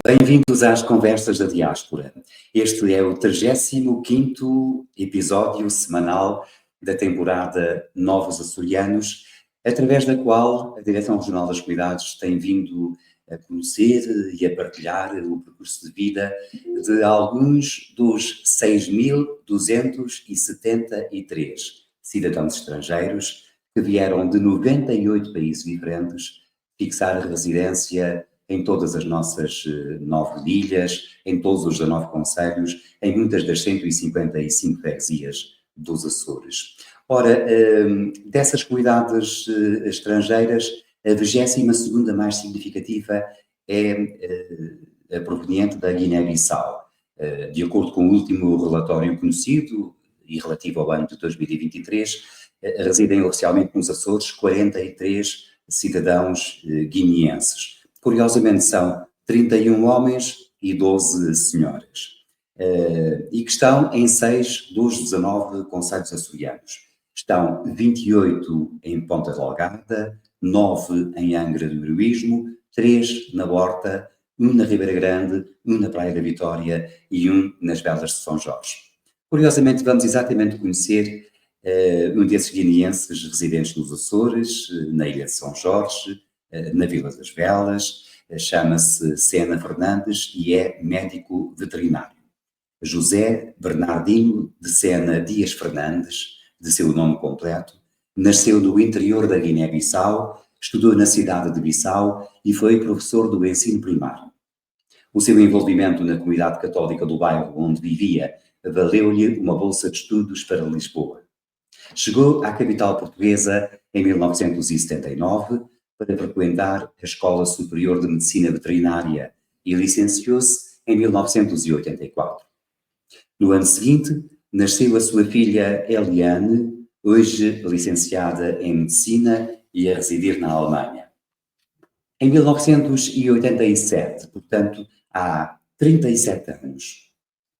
Bem-vindos às Conversas da Diáspora. Este é o 35º episódio semanal da temporada Novos Açorianos, através da qual a Direção Regional das Comunidades tem vindo a conhecer e a partilhar o percurso de vida de alguns dos 6.273 cidadãos estrangeiros que vieram de 98 países diferentes fixar a residência em todas as nossas 9 ilhas, em todos os 19 concelhos, em muitas das 155 freguesias dos Açores. Ora, dessas comunidades estrangeiras, a 22ª mais significativa é a proveniente da Guiné-Bissau. De acordo com o último relatório conhecido, e relativo ao ano de 2023, residem oficialmente nos Açores 43 cidadãos guineenses. Curiosamente são 31 homens e 12 senhoras, e que estão em 6 dos 19 concelhos açorianos. Estão 28 em Ponta Delgada, 9 em Angra do Heroísmo, 3 na Horta, 1 na Ribeira Grande, 1 na Praia da Vitória e 1 nas Belas de São Jorge. Curiosamente, vamos exatamente conhecer um desses guineenses residentes nos Açores, na Ilha de São Jorge, na Vila das Velas. Chama-se Sena Fernandes e é médico veterinário. José Bernardino de Sena Dias Fernandes, de seu nome completo, nasceu no interior da Guiné-Bissau, estudou na cidade de Bissau e foi professor do ensino primário. O seu envolvimento na comunidade católica do bairro onde vivia valeu-lhe uma bolsa de estudos para Lisboa. Chegou à capital portuguesa em 1979 para frequentar a Escola Superior de Medicina Veterinária e licenciou-se em 1984. No ano seguinte, nasceu a sua filha Eliane, hoje licenciada em Medicina e a residir na Alemanha. Em 1987, portanto, há 37 anos,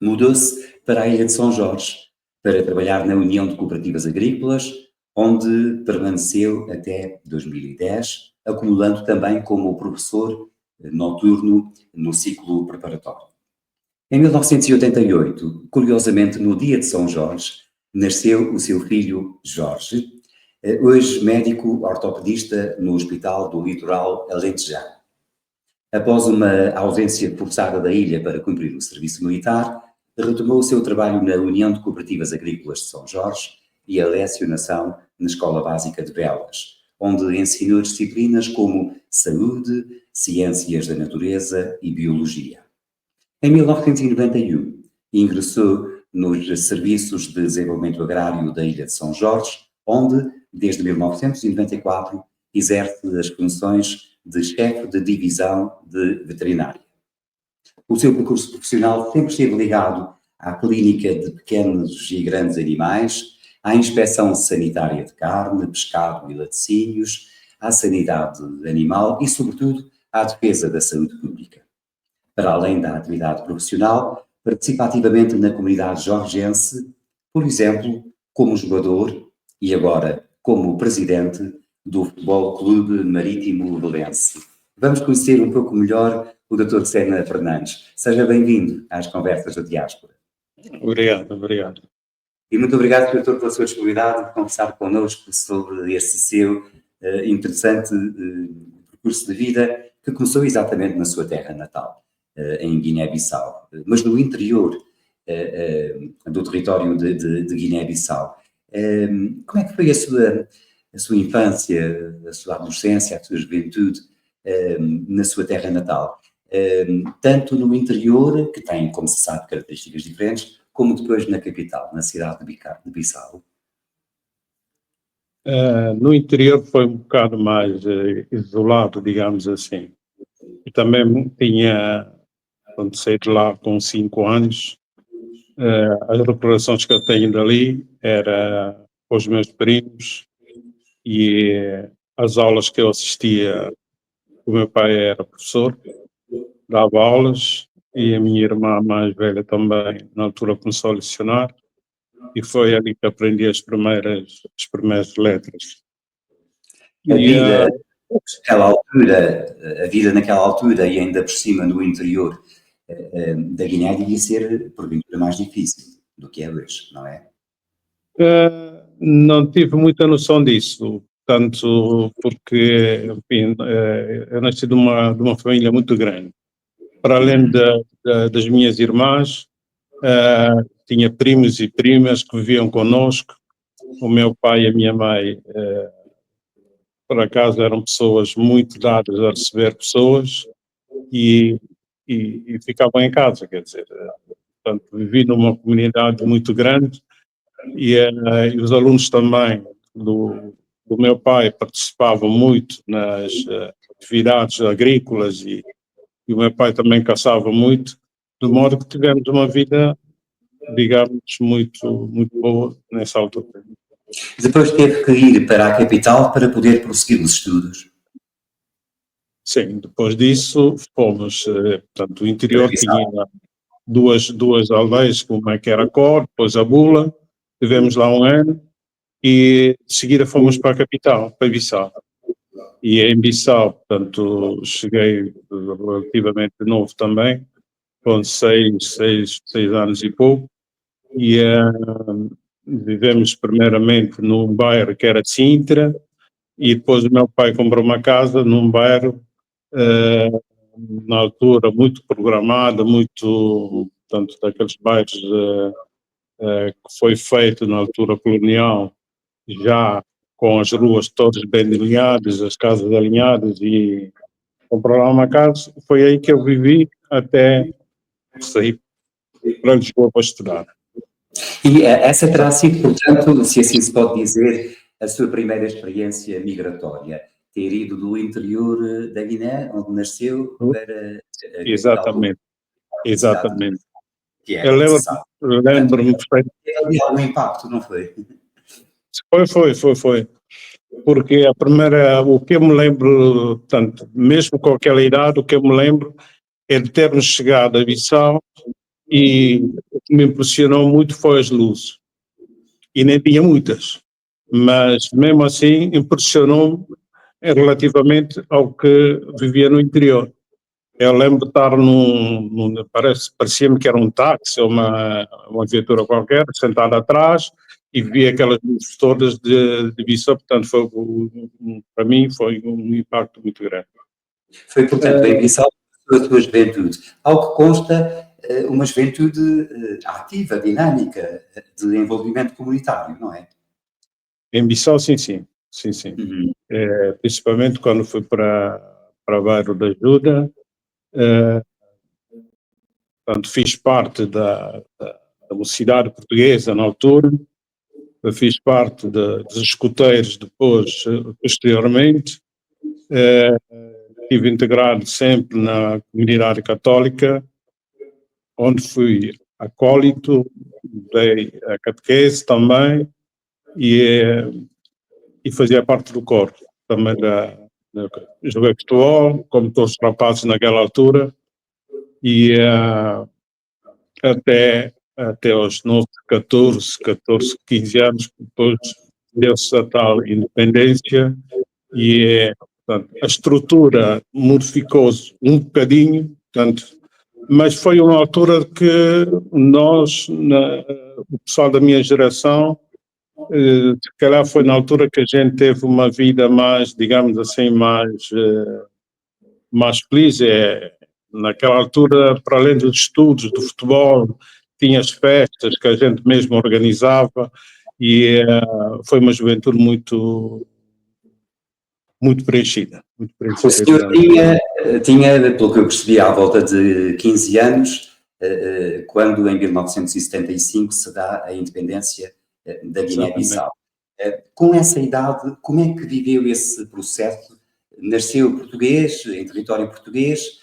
mudou-se para a Ilha de São Jorge para trabalhar na União de Cooperativas Agrícolas, onde permaneceu até 2010, acumulando também como professor noturno no ciclo preparatório. Em 1988, curiosamente no dia de São Jorge, nasceu o seu filho Jorge, hoje médico ortopedista no Hospital do Litoral Alentejano. Após uma ausência forçada da ilha para cumprir o serviço militar, retomou o seu trabalho na União de Cooperativas Agrícolas de São Jorge e a lecionação na Escola Básica de Belas, onde ensinou disciplinas como Saúde, Ciências da Natureza e Biologia. Em 1991, ingressou nos Serviços de Desenvolvimento Agrário da Ilha de São Jorge, onde, desde 1994, exerce as funções de chefe de divisão de veterinária. O seu percurso profissional sempre esteve ligado à clínica de pequenos e grandes animais, à inspeção sanitária de carne, pescado e laticínios, à sanidade animal e, sobretudo, à defesa da saúde pública. Para além da atividade profissional, participa ativamente na comunidade jorgense, por exemplo, como jogador e agora como presidente do Futebol Clube Marítimo Belenense. Vamos conhecer um pouco melhor o Dr. Sena Fernandes. Seja bem-vindo às Conversas da Diáspora. Obrigado. E muito obrigado, doutor, pela sua disponibilidade de conversar connosco sobre esse seu interessante percurso de vida que começou exatamente na sua terra natal, em Guiné-Bissau, mas no interior do território de Guiné-Bissau. Como é que foi a sua infância, a sua adolescência, a sua juventude na sua terra natal? Tanto no interior, que tem, como se sabe, características diferentes, como depois na capital, na cidade de Bissau? No interior foi um bocado mais isolado, digamos assim. Eu também quando saí de lá com 5 anos, as recordações que eu tenho dali era os meus primos e as aulas que eu assistia. O meu pai era professor, dava aulas, e a minha irmã mais velha também, na altura, começou a lecionar. e foi ali que aprendi as primeiras letras. A E, vida, naquela altura, a vida naquela altura e ainda por cima no interior da Guiné devia ser, porventura, mais difícil do que é hoje, não é? não tive muita noção disso, tanto porque, enfim, eu nasci de uma família muito grande. Para além das minhas irmãs, tinha primos e primas que viviam conosco. O meu pai e a minha mãe, por acaso, eram pessoas muito dadas a receber pessoas e ficavam em casa, quer dizer. Portanto, vivi numa comunidade muito grande e os alunos também do meu pai participavam muito nas atividades agrícolas e o meu pai também caçava muito, de modo que tivemos uma vida, digamos, muito boa nessa altura. Depois teve que ir para a capital para poder prosseguir os estudos. Sim, depois disso fomos, portanto, o interior tinha duas aldeias, uma que era Cor, depois a Bula, tivemos lá um ano e de seguida fomos para a capital, para Bissau. E em Bissau, portanto, cheguei relativamente novo também, com seis anos e pouco, e vivemos primeiramente num bairro que era de Sintra, e depois o meu pai comprou uma casa num bairro, na altura, muito programado, muito, portanto, daqueles bairros que foi feito na altura colonial, já com as ruas todas bem delineadas, as casas alinhadas, e comprou lá uma casa. Foi aí que eu vivi até sair para Lisboa para estudar. E essa terá sido, portanto, se assim se pode dizer, a sua primeira experiência migratória. Ter ido do interior da Guiné, onde nasceu, para a capital do Exatamente. que é, Eu se sabe. lembro-me Teve algum impacto, não foi? Foi. Porque o que eu me lembro, tanto, mesmo com aquela idade, o que eu me lembro é de termos chegado a Bissau e o que me impressionou muito foi as luzes. E nem tinha muitas, mas mesmo assim impressionou-me relativamente ao que vivia no interior. Eu lembro de estar parecia-me que era um táxi ou uma viatura qualquer, sentado atrás, e vi aquelas luzes todas de Bissau, portanto, para mim foi um impacto muito grande. Foi, portanto, em Bissau a sua juventude. Ao que consta, uma juventude ativa, dinâmica, de envolvimento comunitário, não é? Em Bissau, sim. Uhum. Principalmente quando fui para o bairro da Ajuda, portanto, fiz parte da mocidade portuguesa na altura, fiz parte dos escuteiros depois, posteriormente, estive integrado sempre na comunidade católica, onde fui acólito, dei a catequese também e fazia parte do coro também joguei futebol, como todos os rapazes naquela altura, e até aos 9, 14, 15 anos, depois deu-se a tal independência e portanto, a estrutura modificou-se um bocadinho, portanto, mas foi uma altura que nós, o pessoal da minha geração, se calhar foi na altura que a gente teve uma vida mais, digamos assim, mais feliz. Naquela altura, para além dos estudos, do futebol, tinha as festas que a gente mesmo organizava e foi uma juventude muito preenchida. O senhor tinha, pelo que eu percebi, à volta de 15 anos, quando em 1975 se dá a independência da Guiné-Bissau. Com essa idade, como é que viveu esse processo? Nasceu português, em território português,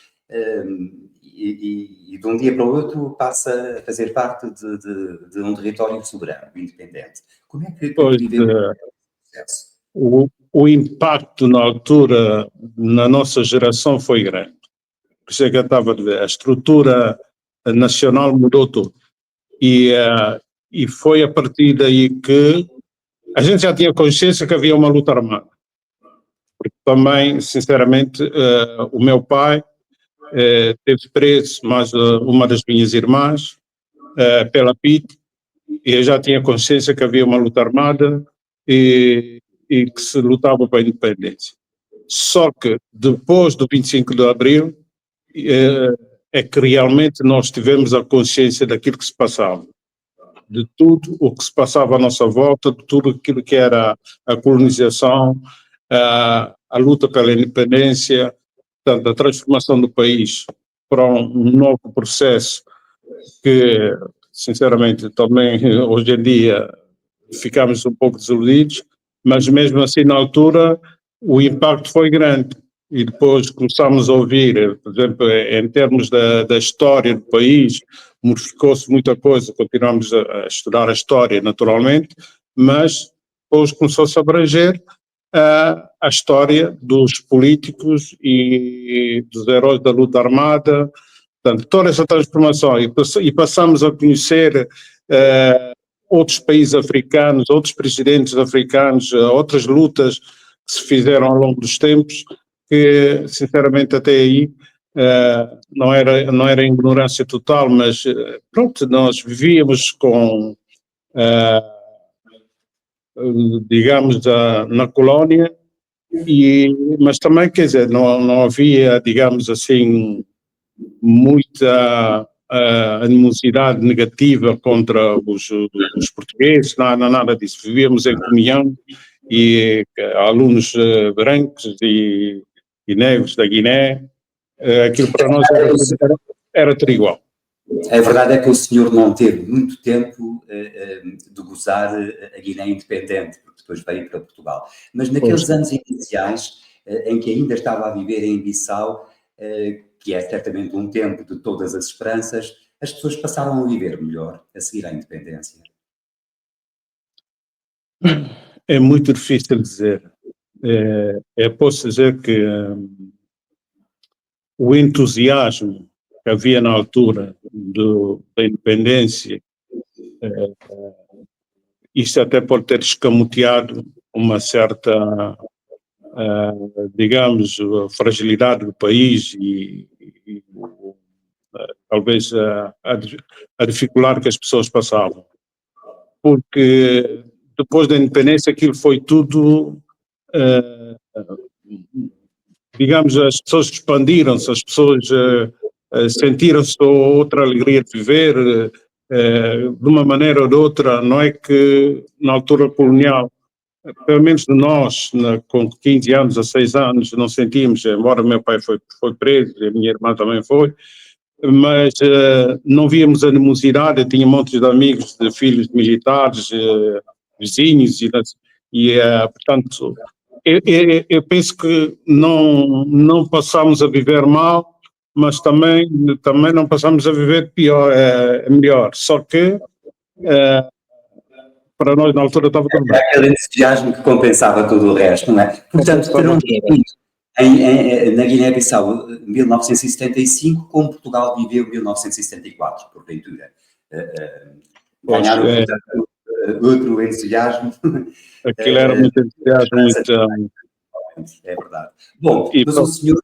e de um dia para o outro passa a fazer parte de um território soberano, independente. Como é que viveu esse processo? O impacto na altura, na nossa geração, foi grande. Por isso é que eu estava a dizer, a estrutura nacional mudou tudo. E e foi a partir daí que a gente já tinha consciência que havia uma luta armada. Porque também, sinceramente, o meu pai teve preso, mais uma das minhas irmãs, pela PIT, e eu já tinha consciência que havia uma luta armada e que se lutava para a independência. Só que depois do 25 de Abril é que realmente nós tivemos a consciência daquilo que se passava, de tudo o que se passava à nossa volta, de tudo aquilo que era a colonização, a luta pela independência, portanto, a transformação do país para um novo processo que, sinceramente, também hoje em dia ficamos um pouco desiludidos, mas mesmo assim na altura o impacto foi grande. E depois começámos a ouvir, por exemplo, em termos da história do país, modificou-se muita coisa, continuamos a estudar a história naturalmente, mas depois começou-se a abranger a história dos políticos e dos heróis da luta armada, portanto, toda essa transformação, e passamos a conhecer outros países africanos, outros presidentes africanos, outras lutas que se fizeram ao longo dos tempos, que sinceramente até aí não era ignorância total, mas pronto, nós vivíamos com, digamos, na colónia, mas também, quer dizer, não havia, digamos assim, muita animosidade negativa contra os portugueses, nada disso. Vivíamos em comunhão e alunos brancos e negros da Guiné, aquilo para nós era tudo igual. A verdade é que o senhor não teve muito tempo de gozar a Guiné independente, porque depois veio para Portugal. Mas naqueles anos iniciais, em que ainda estava a viver em Bissau, que é certamente um tempo de todas as esperanças, as pessoas passaram a viver melhor a seguir à independência? É muito difícil dizer. Posso dizer que o entusiasmo que havia na altura da independência, isso até pode ter escamoteado uma certa, digamos, fragilidade do país e talvez a dificuldade que as pessoas passavam. Porque depois da independência aquilo foi tudo, digamos, as pessoas expandiram-se, as pessoas sentiram-se outra alegria de viver, de uma maneira ou de outra. Não é que na altura colonial, pelo menos de nós, com 15 anos a 6 anos, não sentimos, embora meu pai foi preso e a minha irmã também foi, mas não víamos animosidade. Eu tinha montes de amigos, de filhos de militares, vizinhos, portanto, eu penso que não passámos a viver mal, mas também não passámos a viver pior, melhor, só que para nós na altura estava tudo bem. Aquele entusiasmo que compensava todo o resto, não é? Portanto, terão vivido na Guiné-Bissau 1975, como Portugal viveu 1974, porventura. Ganharam, portanto, outro entusiasmo. Aquilo era muito entusiasmo, muito... É verdade. Bom, mas o senhor,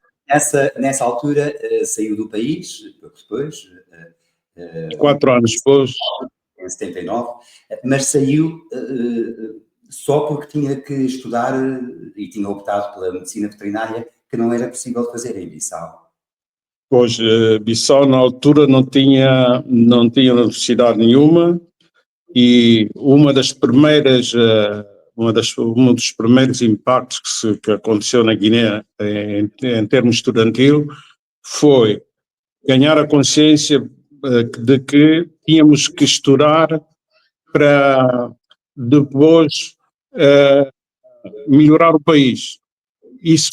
nessa altura, saiu do país, depois... 4 anos depois... Em 79, mas saiu só porque tinha que estudar e tinha optado pela medicina veterinária, que não era possível fazer em Bissau. Pois, Bissau na altura não tinha universidade nenhuma, e um dos primeiros impactos que aconteceu na Guiné em termos estudantil foi ganhar a consciência de que tínhamos que estudar para depois melhorar o país. Isso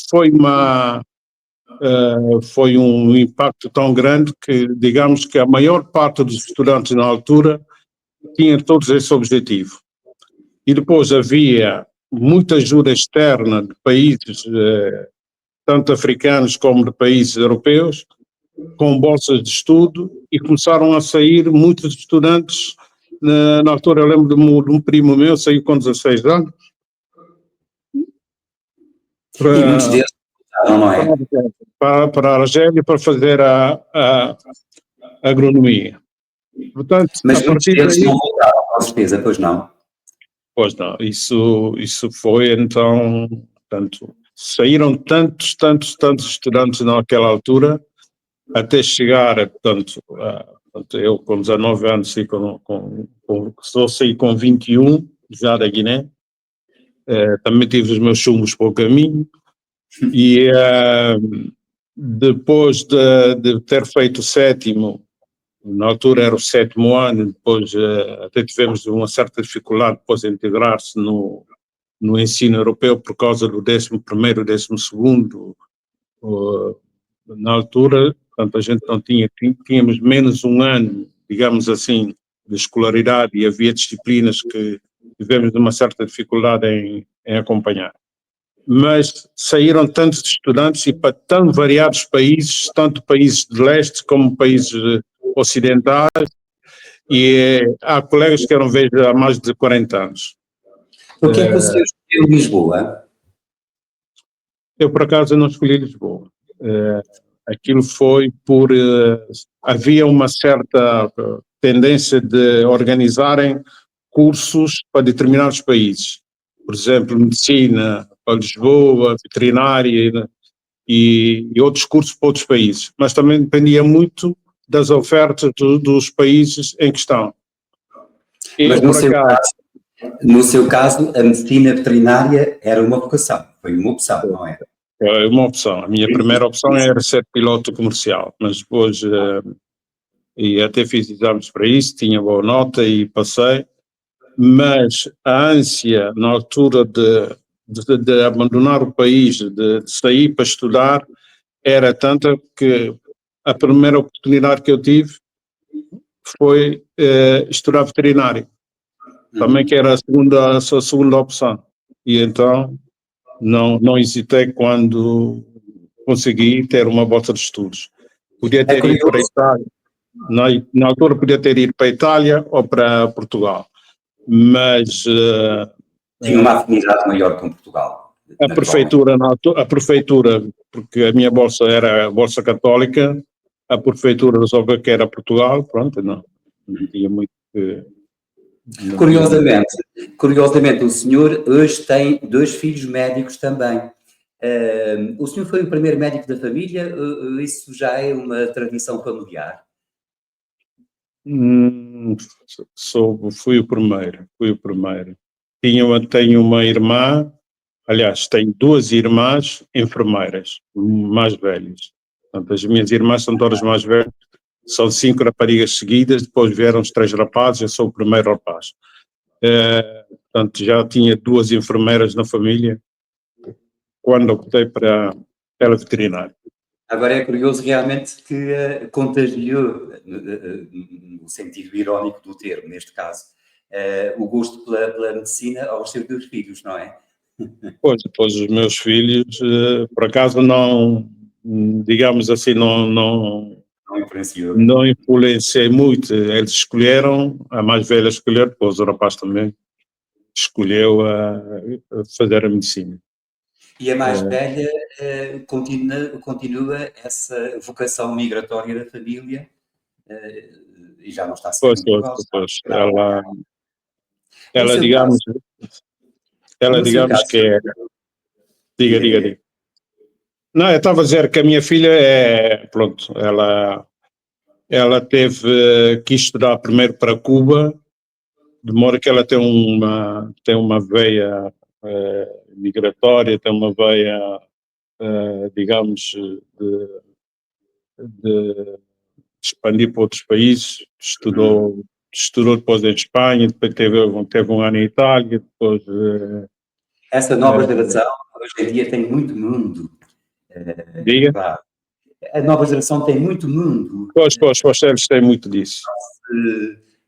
foi um impacto tão grande que, digamos que a maior parte dos estudantes na altura tinha todos esse objetivo. E depois havia muita ajuda externa de países, tanto africanos como de países europeus, com bolsas de estudo, e começaram a sair muitos estudantes Na altura eu lembro de um primo meu, saiu com 16 anos, E muitos para, deles não é? para a Argélia para fazer a agronomia. Portanto, a Mas muitos partir deles não daí, voltaram, com certeza, pois não. pois não, isso foi então, portanto, saíram tantos estudantes naquela altura, até chegar, portanto, eu com 19 anos só saí com 21, já da Guiné, também tive os meus chumbos para o caminho, e depois de ter feito o sétimo, na altura era o sétimo ano, depois até tivemos uma certa dificuldade depois de integrar-se no ensino europeu por causa do 11º, 12º, na altura, portanto, a gente não tínhamos menos um ano, digamos assim, de escolaridade e havia disciplinas que tivemos uma certa dificuldade em acompanhar. Mas saíram tantos estudantes e para tão variados países, tanto países de leste como países ocidentais, e há colegas que eram vejo há mais de 40 anos. O que é que o senhor escolheu em Lisboa? Eu, por acaso, não escolhi Lisboa. Aquilo foi por... havia uma certa tendência de organizarem cursos para determinados países. Por exemplo, medicina para Lisboa, veterinária e outros cursos para outros países. Mas também dependia muito das ofertas dos países em questão. Mas Eu, por acaso... no seu caso, a medicina veterinária era uma vocação, foi uma opção, não é? É uma opção. A minha primeira opção era ser piloto comercial, mas depois, e até fiz exames para isso, tinha boa nota e passei, mas a ânsia na altura de abandonar o país, de sair para estudar, era tanta que a primeira oportunidade que eu tive foi estudar veterinário, também que era a sua segunda opção, e então não hesitei quando consegui ter uma bolsa de estudos. Podia ter ido para a Itália, na altura podia ter ido para a Itália ou para Portugal, mas Tinha uma afinidade maior com Portugal. a prefeitura, porque a minha bolsa era a bolsa católica, a prefeitura resolveu que era Portugal, pronto, não tinha muito... Curiosamente, o senhor hoje tem 2 filhos médicos também. O senhor foi o primeiro médico da família? Isso já é uma tradição familiar? Fui o primeiro. Tenho uma irmã, aliás, tenho 2 irmãs enfermeiras, mais velhas. Portanto, as minhas irmãs são todas mais velhas, são 5 raparigas seguidas, depois vieram os 3 rapazes, eu sou o primeiro rapaz. Portanto, já tinha 2 enfermeiras na família quando optei para a veterinária. Agora é curioso realmente que contagiou, no sentido irónico do termo, neste caso, o gosto pela medicina aos seus 2 filhos, não é? Pois, depois os meus filhos, por acaso não, digamos assim, não influenciei muito, eles escolheram, a mais velha escolheu, depois o rapaz também escolheu a fazer a medicina. E a mais velha continua essa vocação migratória da família e já não está sequer em Portugal. Ela digamos caso, que é... Diga. Não, eu estava a dizer que a minha filha pronto, ela quis estudar primeiro para Cuba, de modo que ela tem uma veia migratória, tem uma veia, digamos, de expandir para outros países. Estudou depois em Espanha, depois teve um ano em Itália, depois... Essa nova geração, hoje em dia, tem muito mundo. Diga? Claro. A nova geração tem muito mundo. Pois, eles têm muito disso.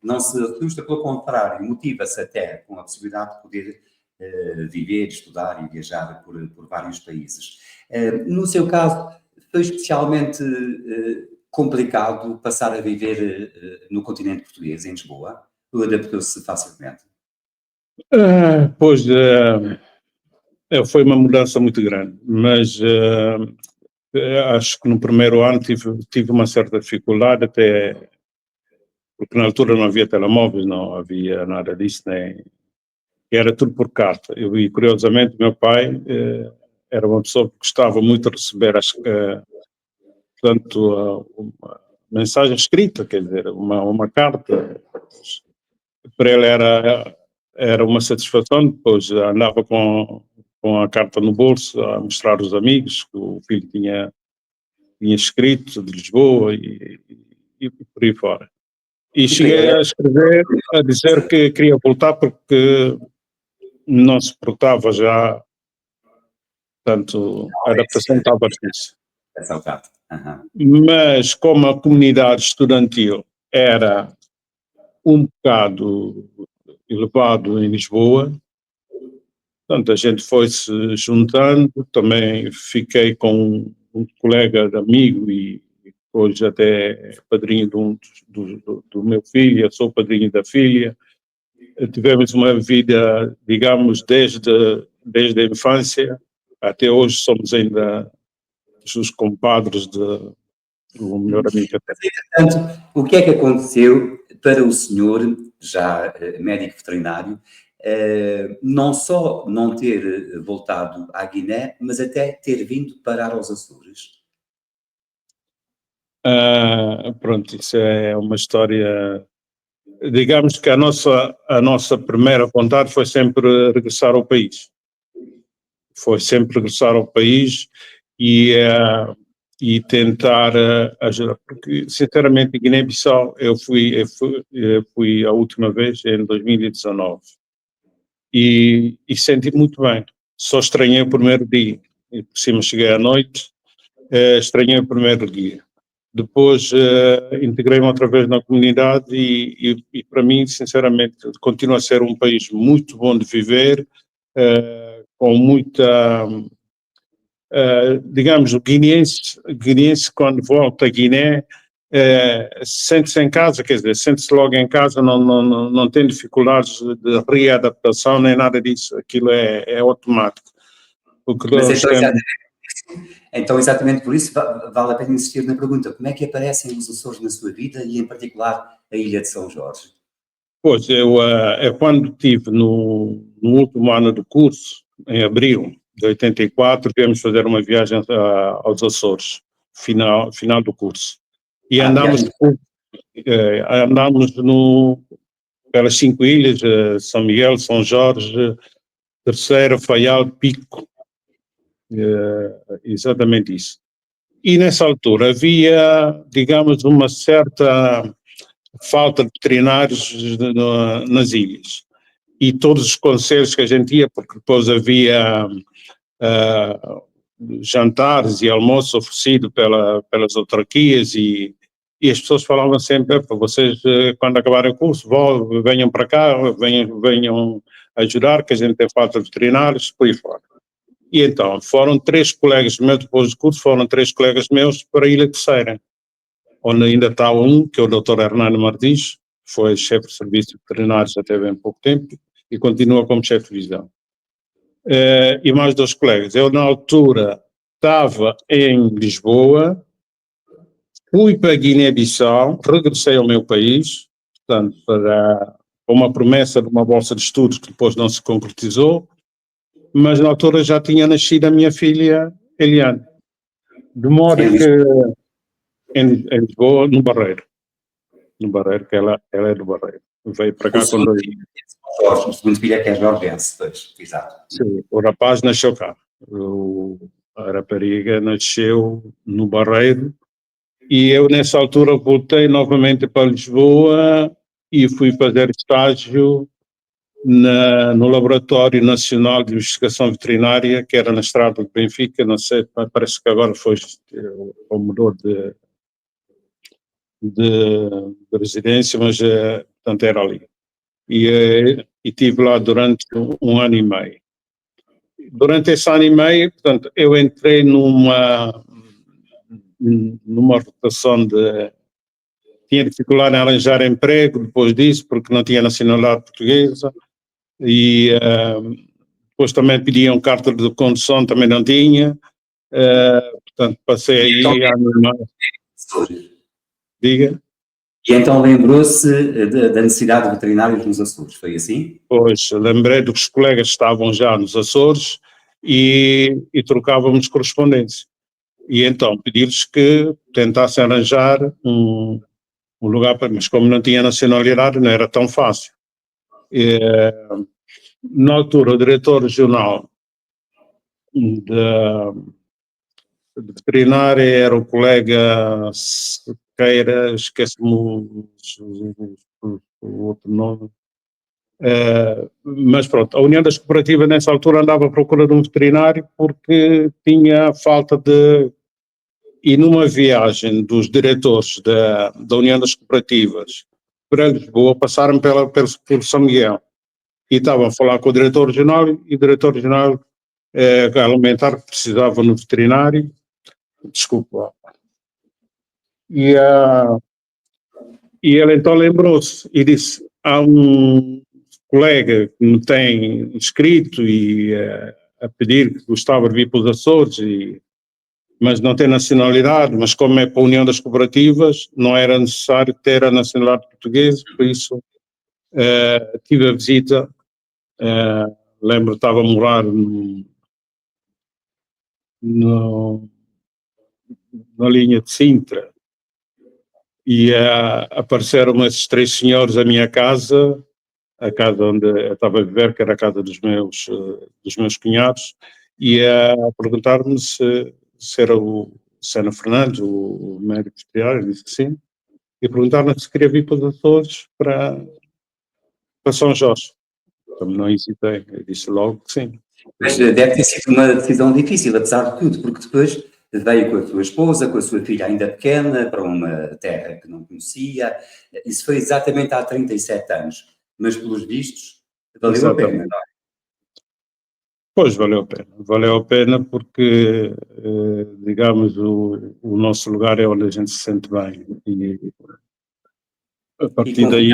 Não se assusta, pelo contrário, motiva-se até com a possibilidade de poder viver, estudar e viajar por vários países. No seu caso, foi especialmente complicado passar a viver no continente português, em Lisboa? ou adaptou-se facilmente? Pois, foi uma mudança muito grande, mas acho que no primeiro ano tive uma certa dificuldade, até porque na altura não havia telemóveis, não havia nada disso, nem era tudo por carta. E curiosamente, meu pai era uma pessoa que gostava muito de receber portanto, uma mensagem escrita, quer dizer, uma carta. Para ele era uma satisfação, depois andava com a carta no bolso a mostrar aos amigos que o filho tinha escrito de Lisboa e por aí fora. E cheguei a escrever, a dizer que queria voltar porque não se portava já, portanto, a adaptação estava difícil. Essa é o caso. Uhum. Mas como a comunidade estudantil era um bocado elevado em Lisboa, portanto, a gente foi se juntando, também fiquei com um colega de amigo e hoje até padrinho do meu filho, eu sou padrinho da filha. Tivemos uma vida, digamos, desde a infância até hoje somos ainda os compadres do melhor amigo. Portanto, o que é que aconteceu para o senhor, já médico veterinário, não só não ter voltado à Guiné, mas até ter vindo parar aos Açores? Pronto, isso é uma história. Digamos que a nossa primeira vontade foi sempre regressar ao país. Foi sempre regressar ao país e tentar ajudar. Porque, sinceramente, em Guiné-Bissau, eu fui a última vez em 2019 e senti muito bem. Só estranhei o primeiro dia. E por cima cheguei à noite, estranhei o primeiro dia. Depois integrei-me outra vez na comunidade e para mim, sinceramente, continua a ser um país muito bom de viver, com muita, digamos, o guineense quando volta a Guiné, sente-se em casa, quer dizer, sente-se logo em casa, não tem dificuldades de readaptação nem nada disso, aquilo é automático. Mas então, exatamente por isso, vale a pena insistir na pergunta: como é que aparecem os Açores na sua vida e, em particular, a Ilha de São Jorge? Pois, eu quando estive no último ano do curso, em abril de 84, viemos fazer uma viagem aos Açores, final do curso. E andámos pelas 5 ilhas, São Miguel, São Jorge, Terceira, Faial, Pico, exatamente isso. E nessa altura havia, digamos, uma certa falta de veterinários nas ilhas. E todos os conselhos que a gente ia, porque depois havia jantares e almoço oferecido pelas autarquias e as pessoas falavam sempre, para vocês, quando acabarem o curso, venham para cá, venham ajudar, que a gente tem falta de veterinários, por aí fora. E então, foram 3 colegas meus, depois do curso, foram 3 colegas meus para a Ilha Terceira, onde ainda está um, que é o Dr. Hernando Martins, foi chefe de serviço veterinário até bem pouco tempo, e continua como chefe de divisão. E mais 2 colegas. Eu, na altura, estava em Lisboa, fui para Guiné-Bissau, regressei ao meu país, portanto, para uma promessa de uma bolsa de estudos que depois não se concretizou, mas na altura já tinha nascido a minha filha, Eliane. De modo que em Lisboa, no Barreiro, que ela é do Barreiro. Veio para cá quando... O segundo filho é que é jorgense, pois, exato. Sim, o rapaz nasceu cá. A rapariga nasceu no Barreiro e eu nessa altura voltei novamente para Lisboa e fui fazer estágio no Laboratório Nacional de Investigação Veterinária, que era na Estrada de Benfica, não sei, parece que agora mudou de residência, mas portanto era ali. E estive lá durante 1 ano e meio. Durante esse ano e meio, portanto, eu entrei numa rotação de tinha dificuldade em arranjar emprego depois disso, porque não tinha nacionalidade portuguesa, e depois também pediam carta de condução, também não tinha, portanto passei aí a animar. Diga. E então lembrou-se da necessidade de veterinários nos Açores, foi assim? Pois, lembrei de que os colegas estavam já nos Açores e trocávamos correspondência. E então pedi-lhes que tentassem arranjar um lugar para, mas como não tinha nacionalidade não era tão fácil. Na altura o diretor regional de veterinária era o colega Sequeira, esquece-me o outro nome. Mas pronto, a União das Cooperativas nessa altura andava à procura de um veterinário porque tinha falta de... E numa viagem dos diretores da União das Cooperativas para Lisboa, passaram por São Miguel e estavam a falar com o diretor regional, e o diretor regional alimentar que precisava no veterinário, desculpa, e ele então lembrou-se e disse, há um colega que me tem escrito e a pedir que gostava de vir para os Açores, mas não tem nacionalidade, mas como é para a União das Cooperativas, não era necessário ter a nacionalidade portuguesa, por isso tive a visita, lembro que estava a morar na linha de Sintra, e apareceram esses 3 senhores à minha casa, a casa onde eu estava a viver, que era a casa dos meus cunhados, e a perguntar-me se era o Sena Fernandes, o médico veterinário, disse que sim, e perguntaram-me se queria vir para os Açores para São Jorge. Como não hesitei, eu disse logo que sim. Mas deve ter sido uma decisão difícil, apesar de tudo, porque depois veio com a sua esposa, com a sua filha ainda pequena, para uma terra que não conhecia. Isso foi exatamente há 37 anos, mas pelos vistos valeu a pena, não é? Pois, valeu a pena porque, digamos, o nosso lugar é onde a gente se sente bem, e a partir daí...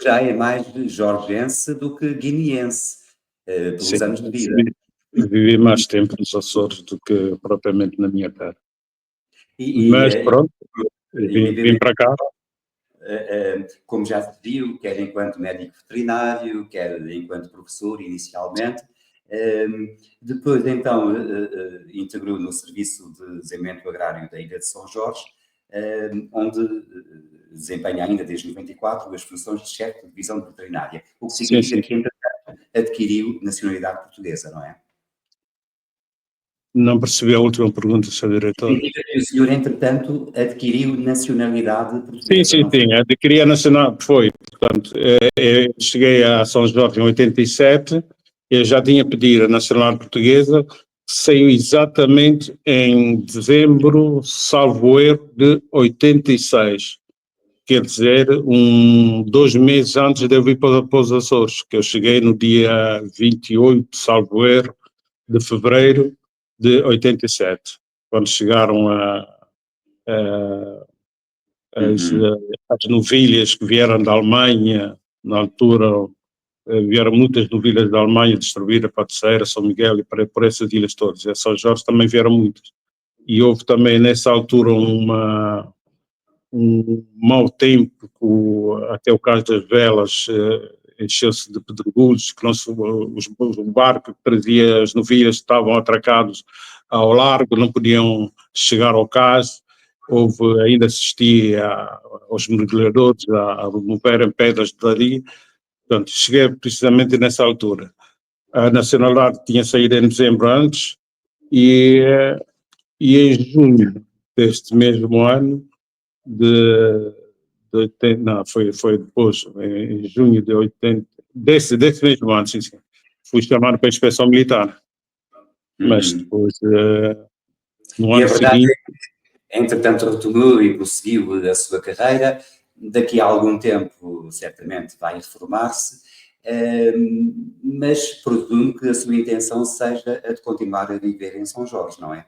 Já é mais jorgense do que guineense, pelos sim, anos de vida. Vivi mais tempo nos Açores do que propriamente na minha terra. Mas pronto, vim para cá. Como já se viu, quer enquanto médico veterinário, quer enquanto professor inicialmente. Depois, então, integrou no Serviço de Desenvolvimento Agrário da Ilha de São Jorge, onde desempenha ainda desde 94 as funções de chefe de divisão de veterinária, o que significa que, entretanto, adquiriu nacionalidade portuguesa, não é? Não percebi a última pergunta, Sr. Diretor. Significa que o senhor, entretanto, adquiriu nacionalidade portuguesa. Sim, adquiri a nacionalidade, foi, portanto, eu cheguei a São Jorge em 87, eu já tinha pedido a nacionalidade portuguesa, saiu exatamente em dezembro, salvo erro, de 86. Quer dizer, 2 meses antes de eu vir para os Açores, que eu cheguei no dia 28, salvo erro, de fevereiro de 87, quando chegaram as novilhas que vieram da Alemanha, na altura vieram muitas novilhas da Alemanha distribuídas para a Terceira, São Miguel e por essas ilhas todas, e a São Jorge também vieram muitas. E houve também nessa altura um mau tempo, até o caso das velas encheu-se de pedregulhos, que o barco que trazia as novilhas estavam atracados ao largo, não podiam chegar ao cais, ainda assistia aos mergulhadores a removerem pedras dali. Portanto, cheguei precisamente nessa altura. A nacionalidade tinha saído em dezembro antes, e em junho deste mesmo ano, foi depois, em junho de 80, desse mesmo ano, sim, fui chamado para a inspeção militar. Mas depois, no ano seguinte... Entretanto, retomou e prosseguiu a sua carreira. Daqui a algum tempo, certamente, vai reformar-se, mas presumo que a sua intenção seja a de continuar a viver em São Jorge, não é?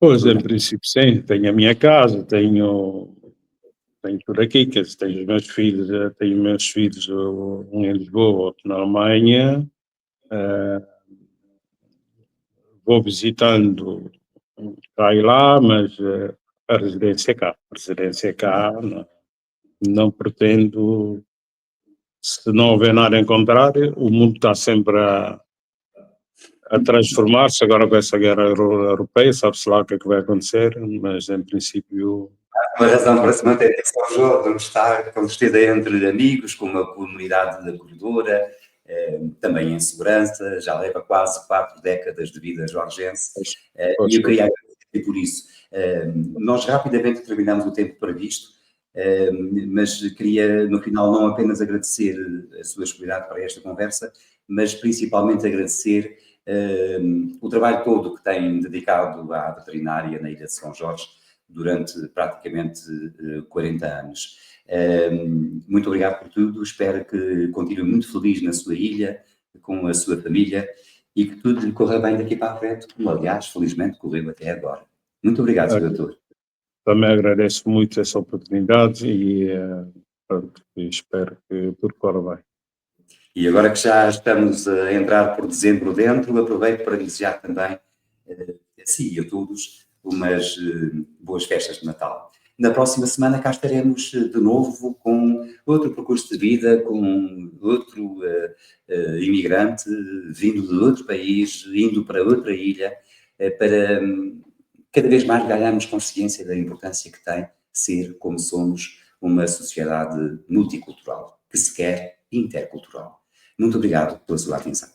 Pois, em princípio, sim. Tenho a minha casa, tenho tudo aqui, quer dizer, tenho meus filhos, um em Lisboa, outro na Alemanha. Vou visitando cá e lá, mas a residência é cá. A residência é cá, não pretendo, se não houver nada em contrário, o mundo está sempre a transformar-se, agora com essa guerra europeia, sabe-se lá o que é que vai acontecer, mas em princípio... Uma razão para se manter em São João, onde está, quando estiver entre amigos, com uma comunidade acolhedora, também em segurança, já leva quase 4 décadas de vida jorgense, e eu queria agradecer por isso. Nós rapidamente terminamos o tempo previsto, mas queria no final não apenas agradecer a sua disponibilidade para esta conversa, mas principalmente agradecer o trabalho todo que tem dedicado à veterinária na Ilha de São Jorge durante praticamente 40 anos. Muito obrigado por tudo, espero que continue muito feliz na sua ilha, com a sua família, e que tudo lhe corra bem daqui para a frente, como aliás, felizmente, correu até agora. Muito obrigado, Sr. Doutor. Também agradeço muito essa oportunidade e espero que tudo corra bem. E agora que já estamos a entrar por dezembro dentro, aproveito para desejar também a si e a todos umas boas festas de Natal. Na próxima semana cá estaremos de novo com outro percurso de vida, com outro imigrante vindo de outro país, indo para outra ilha, para cada vez mais ganharmos consciência da importância que tem ser, como somos, uma sociedade multicultural, que se quer intercultural. Muito obrigado pela sua atenção.